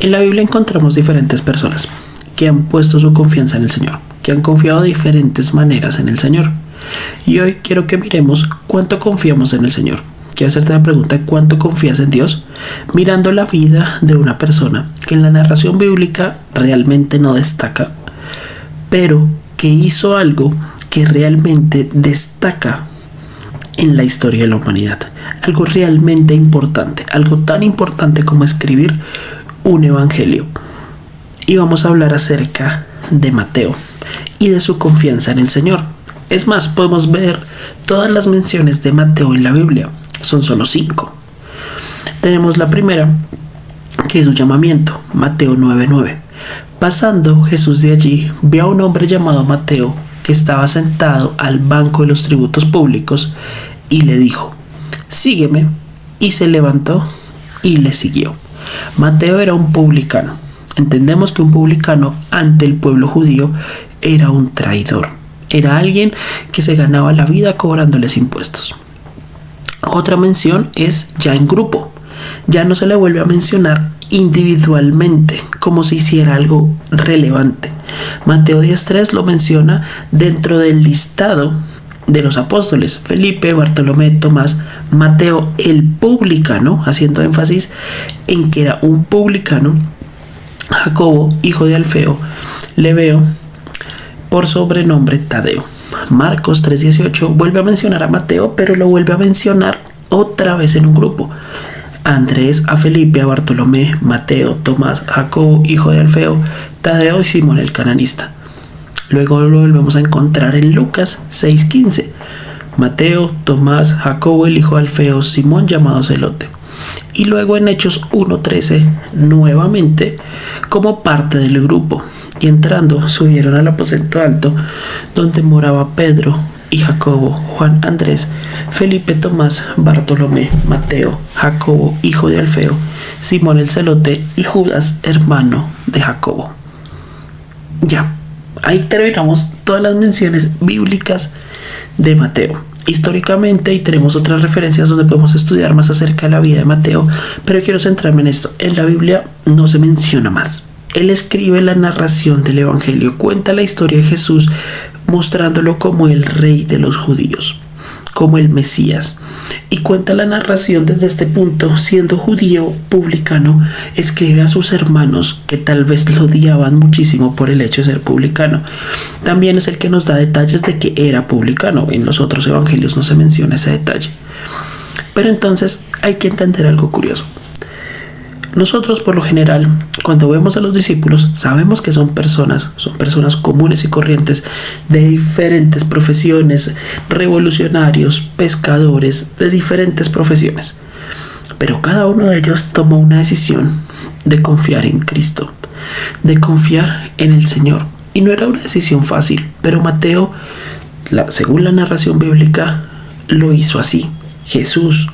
En la Biblia encontramos diferentes personas que han puesto su confianza en el Señor, que han confiado de diferentes maneras en el Señor. Y hoy quiero que miremos cuánto confiamos en el Señor. Quiero hacerte la pregunta: ¿cuánto confías en Dios? Mirando la vida de una persona que en la narración bíblica realmente no destaca, pero que hizo algo que realmente destaca en la historia de la humanidad. Algo realmente importante, algo tan importante como escribir un evangelio. Y vamos a hablar acerca de Mateo y de su confianza en el Señor. Es más, podemos ver todas las menciones de Mateo en la Biblia. Son solo 5. Tenemos la primera, que es su llamamiento, Mateo 9:9. Pasando Jesús de allí, vio a un hombre llamado Mateo que estaba sentado al banco de los tributos públicos y le dijo: sígueme. Y se levantó y le siguió. Mateo era un publicano. Entendemos que un publicano ante el pueblo judío era un traidor. Era alguien que se ganaba la vida cobrándoles impuestos. Otra mención es ya en grupo. Ya no se le vuelve a mencionar individualmente como si hiciera algo relevante. Mateo 10:3 lo menciona dentro del listado de los apóstoles: Felipe, Bartolomé, Tomás, Mateo el publicano, haciendo énfasis en que era un publicano, Jacobo, hijo de Alfeo, Lebeo, por sobrenombre Tadeo. Marcos 3:18 vuelve a mencionar a Mateo, pero lo vuelve a mencionar otra vez en un grupo: Andrés, a Felipe, a Bartolomé, Mateo, Tomás, Jacobo, hijo de Alfeo, Tadeo y Simón el cananista. Luego lo volvemos a encontrar en Lucas 6:15: Mateo, Tomás, Jacobo el hijo de Alfeo, Simón llamado Celote. Y luego en Hechos 1:13 nuevamente como parte del grupo. Y entrando subieron al aposento alto donde moraba Pedro y Jacobo, Juan, Andrés, Felipe, Tomás, Bartolomé, Mateo, Jacobo, hijo de Alfeo, Simón el Celote y Judas, hermano de Jacobo. Ya, ahí terminamos todas las menciones bíblicas de Mateo. Históricamente, y tenemos otras referencias donde podemos estudiar más acerca de la vida de Mateo, pero quiero centrarme en esto. En la Biblia no se menciona más. Él escribe la narración del evangelio, cuenta la historia de Jesús mostrándolo como el rey de los judíos, como el Mesías, y cuenta la narración desde este punto. Siendo judío publicano, escribe a sus hermanos que tal vez lo odiaban muchísimo por el hecho de ser publicano. También es el que nos da detalles de que era publicano. En los otros evangelios no se menciona ese detalle. Pero entonces hay que entender algo curioso. Nosotros, por lo general, cuando vemos a los discípulos, sabemos que son personas comunes y corrientes de diferentes profesiones, revolucionarios, pescadores, de diferentes profesiones. Pero cada uno de ellos tomó una decisión de confiar en Cristo, de confiar en el Señor. Y no era una decisión fácil, pero Mateo, según la narración bíblica, lo hizo así. Jesús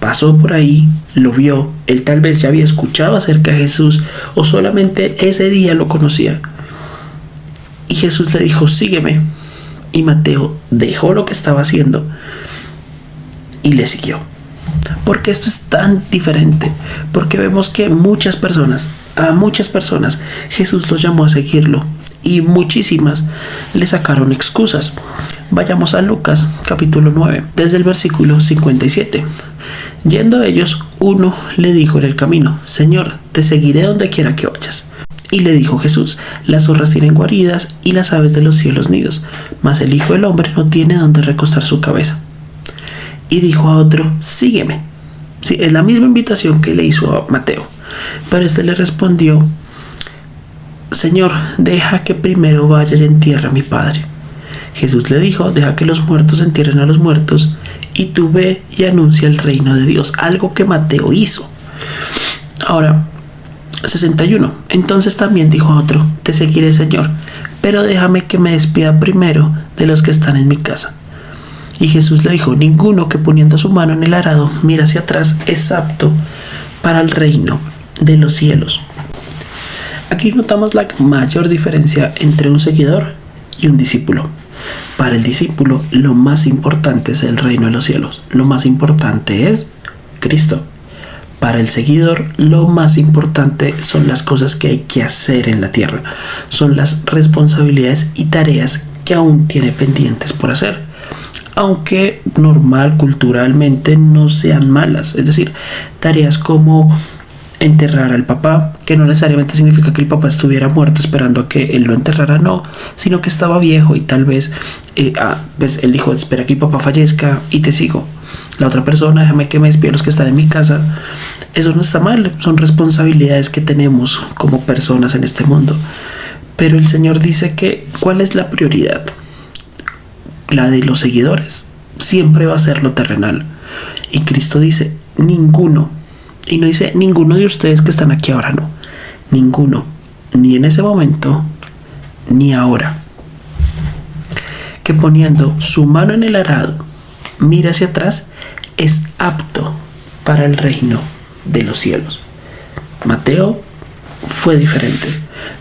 pasó por ahí, lo vio. Él tal vez ya había escuchado acerca de Jesús o solamente ese día lo conocía. Y Jesús le dijo: sígueme. Y Mateo dejó lo que estaba haciendo y le siguió. Porque esto es tan diferente. Porque vemos que a muchas personas Jesús los llamó a seguirlo y muchísimas le sacaron excusas. Vayamos a Lucas capítulo 9, desde el versículo 57. Yendo ellos, uno le dijo en el camino: Señor, te seguiré donde quiera que vayas. Y le dijo Jesús: las zorras tienen guaridas y las aves de los cielos nidos, mas el Hijo del Hombre no tiene donde recostar su cabeza. Y dijo a otro: sígueme. Sí, es la misma invitación que le hizo a Mateo. Pero este le respondió: Señor, deja que primero vaya y entierre a mi padre. Jesús le dijo: deja que los muertos entierren a los muertos, y tú ve y anuncia el reino de Dios. Algo que Mateo hizo. Ahora, 61. Entonces también dijo a otro: te seguiré, Señor, pero déjame que me despida primero de los que están en mi casa. Y Jesús le dijo: ninguno que poniendo su mano en el arado mira hacia atrás es apto para el reino de los cielos. Aquí notamos la mayor diferencia entre un seguidor y un discípulo. Para el discípulo, lo más importante es el reino de los cielos. Lo más importante es Cristo. Para el seguidor, lo más importante son las cosas que hay que hacer en la tierra, son las responsabilidades y tareas que aún tiene pendientes por hacer, aunque normal, culturalmente no sean malas. Es decir, tareas como enterrar al papá, que no necesariamente significa que el papá estuviera muerto esperando a que él lo enterrara, no, sino que estaba viejo y tal vez pues él dijo: espera que mi papá fallezca y te sigo. La otra persona: déjame que me espíe a los que están en mi casa. Eso no está mal, son responsabilidades que tenemos como personas en este mundo. Pero el Señor dice que ¿cuál es la prioridad? La de los seguidores siempre va a ser lo terrenal. Y Cristo dice: ninguno. Y no dice ninguno de ustedes que están aquí ahora, no. Ninguno. Ni en ese momento, ni ahora. Que poniendo su mano en el arado, mira hacia atrás, es apto para el reino de los cielos. Mateo fue diferente.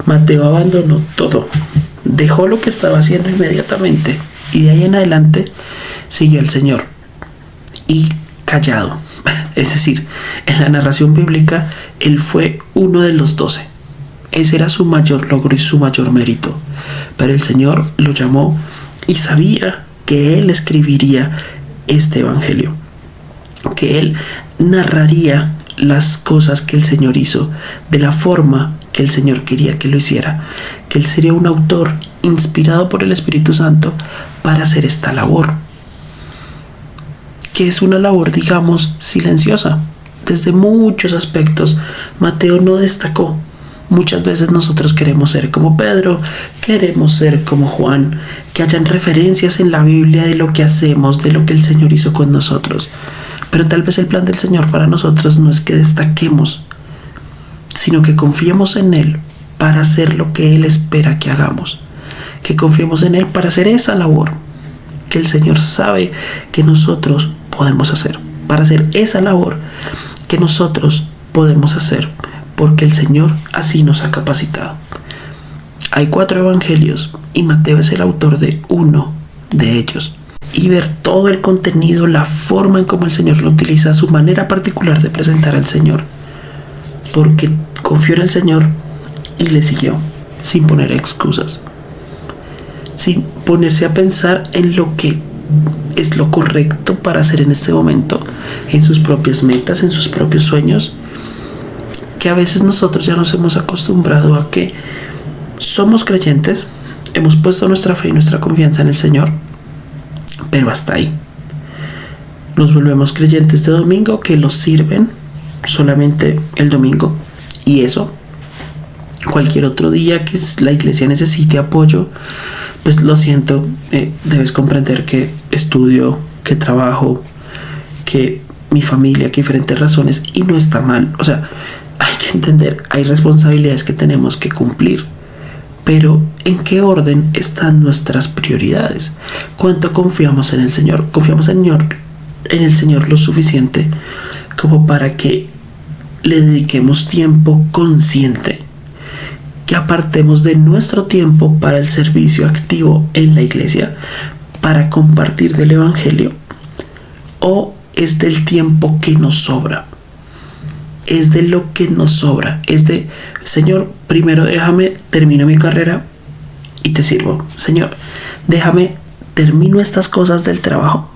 Mateo abandonó todo. Dejó lo que estaba haciendo inmediatamente. Y de ahí en adelante siguió al Señor. Y callado. Es decir, en la narración bíblica, él fue uno de los 12. Ese era su mayor logro y su mayor mérito. Pero el Señor lo llamó y sabía que él escribiría este evangelio, que él narraría las cosas que el Señor hizo de la forma que el Señor quería que lo hiciera, que él sería un autor inspirado por el Espíritu Santo para hacer esta labor, que es una labor, digamos, silenciosa. Desde muchos aspectos, Mateo no destacó. Muchas veces nosotros queremos ser como Pedro, queremos ser como Juan, que hayan referencias en la Biblia de lo que hacemos, de lo que el Señor hizo con nosotros. Pero tal vez el plan del Señor para nosotros no es que destaquemos, sino que confiemos en Él para hacer lo que Él espera que hagamos. Que confiemos en Él para hacer esa labor que el Señor sabe que nosotros podemos hacer. Para hacer esa labor que nosotros podemos hacer, porque el Señor así nos ha capacitado. Hay 4 evangelios y Mateo es el autor de uno de ellos. Y ver todo el contenido, la forma en cómo el Señor lo utiliza, su manera particular de presentar al Señor, porque confió en el Señor y le siguió, sin poner excusas, sin ponerse a pensar en lo que es lo correcto para hacer en este momento, en sus propias metas, en sus propios sueños, que a veces nosotros ya nos hemos acostumbrado a que somos creyentes, hemos puesto nuestra fe y nuestra confianza en el Señor, pero hasta ahí. Nos volvemos creyentes de domingo que los sirven solamente el domingo, y eso, cualquier otro día que la iglesia necesite apoyo, pues lo siento, debes comprender que estudio, que trabajo, que mi familia, que diferentes razones, y no está mal. O sea, hay que entender, hay responsabilidades que tenemos que cumplir, pero ¿en qué orden están nuestras prioridades? ¿Cuánto confiamos en el Señor? ¿Confiamos en el Señor lo suficiente como para que le dediquemos tiempo consciente, que apartemos de nuestro tiempo para el servicio activo en la iglesia, para compartir del evangelio? ¿O es del tiempo que nos sobra? Es de lo que nos sobra, es de: Señor, primero déjame, termino mi carrera y te sirvo. Señor, déjame, termino estas cosas del trabajo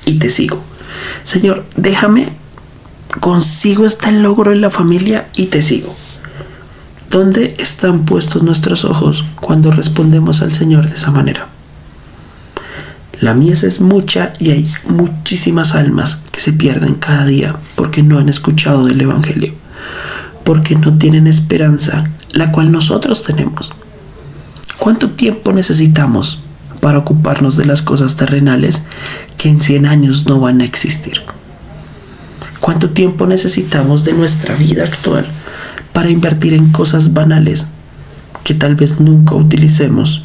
y te sigo. Señor, déjame, consigo este logro en la familia y te sigo. ¿Dónde están puestos nuestros ojos cuando respondemos al Señor de esa manera? La mies es mucha y hay muchísimas almas que se pierden cada día porque no han escuchado del evangelio, porque no tienen esperanza, la cual nosotros tenemos. ¿Cuánto tiempo necesitamos para ocuparnos de las cosas terrenales que en 100 años no van a existir? ¿Cuánto tiempo necesitamos de nuestra vida actual para invertir en cosas banales que tal vez nunca utilicemos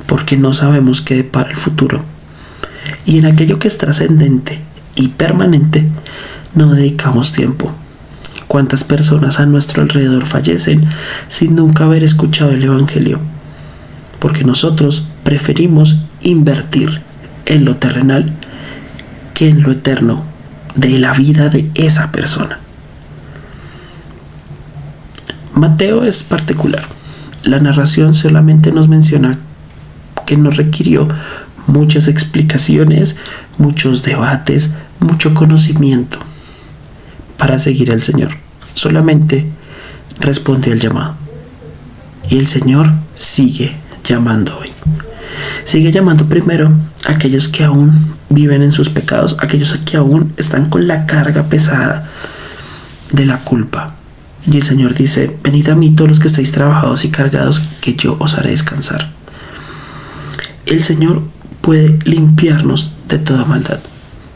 porque no sabemos qué depara el futuro? Y en aquello que es trascendente y permanente no dedicamos tiempo. ¿Cuántas personas a nuestro alrededor fallecen sin nunca haber escuchado el evangelio? Porque nosotros preferimos invertir en lo terrenal que en lo eterno de la vida de esa persona. Mateo es particular. La narración solamente nos menciona que no requirió muchas explicaciones, muchos debates, mucho conocimiento para seguir al Señor. Solamente responde al llamado. Y el Señor sigue llamando hoy. Sigue llamando primero a aquellos que aún viven en sus pecados, aquellos que aún están con la carga pesada de la culpa. Y el Señor dice: venid a mí todos los que estáis trabajados y cargados, que yo os haré descansar. El Señor puede limpiarnos de toda maldad.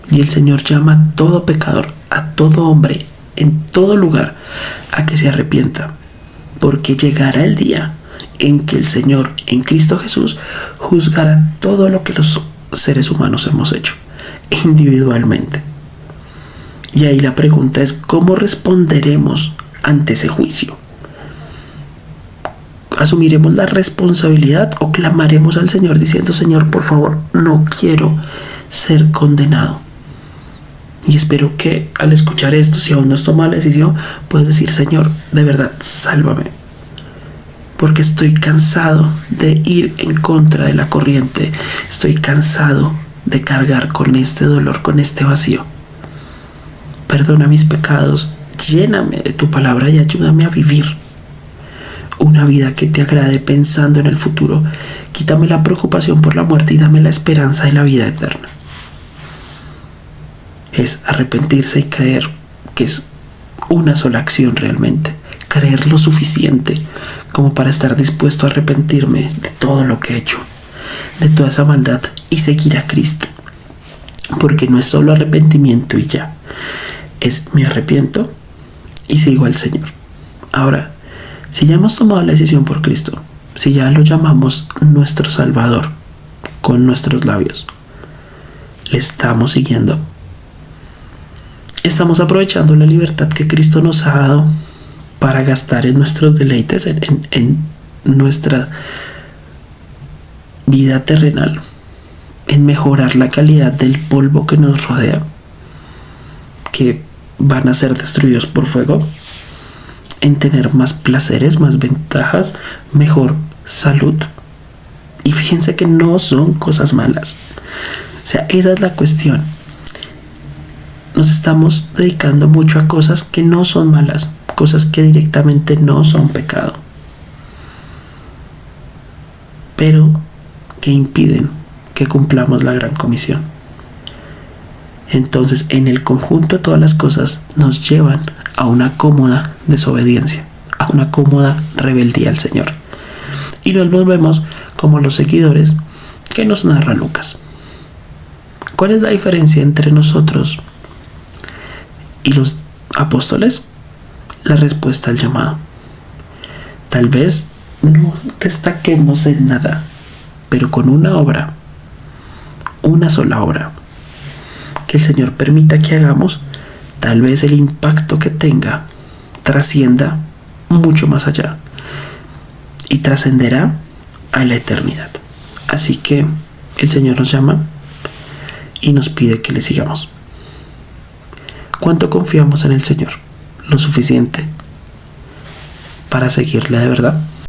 Y el Señor llama a todo pecador, a todo hombre, en todo lugar, a que se arrepienta. Porque llegará el día en que el Señor, en Cristo Jesús, juzgará todo lo que los seres humanos hemos hecho, individualmente. Y ahí la pregunta es: ¿cómo responderemos ante ese juicio? ¿Asumiremos la responsabilidad o clamaremos al Señor diciendo: Señor, por favor, no quiero ser condenado? Y espero que al escuchar esto, si aún no has tomado la decisión, puedes decir: Señor, de verdad, sálvame, porque estoy cansado de ir en contra de la corriente. Estoy cansado de cargar con este dolor, con este vacío. Perdona mis pecados, lléname de tu palabra y ayúdame a vivir una vida que te agrade pensando en el futuro. Quítame la preocupación por la muerte y dame la esperanza de la vida eterna. Es arrepentirse y creer que es una sola acción realmente. Creer lo suficiente como para estar dispuesto a arrepentirme de todo lo que he hecho, de toda esa maldad, y seguir a Cristo. Porque no es solo arrepentimiento y ya. Es: me arrepiento y sigo al Señor. Ahora, si ya hemos tomado la decisión por Cristo, si ya lo llamamos nuestro Salvador con nuestros labios, le estamos siguiendo. Estamos aprovechando la libertad que Cristo nos ha dado para gastar en nuestros deleites, en nuestra vida terrenal, en mejorar la calidad del polvo que nos rodea, que van a ser destruidos por fuego, en tener más placeres, más ventajas, mejor salud. Y fíjense que no son cosas malas. O sea, esa es la cuestión. Nos estamos dedicando mucho a cosas que no son malas, cosas que directamente no son pecado, pero que impiden que cumplamos la gran comisión. Entonces, en el conjunto, todas las cosas nos llevan a una cómoda desobediencia, a una cómoda rebeldía al Señor. Y nos volvemos como los seguidores que nos narra Lucas. ¿Cuál es la diferencia entre nosotros y los apóstoles? La respuesta al llamado. Tal vez no destaquemos en nada, pero con una obra, una sola obra, que el Señor permita que hagamos, tal vez el impacto que tenga trascienda mucho más allá y trascenderá a la eternidad. Así que el Señor nos llama y nos pide que le sigamos. ¿Cuánto confiamos en el Señor? Lo suficiente para seguirle de verdad.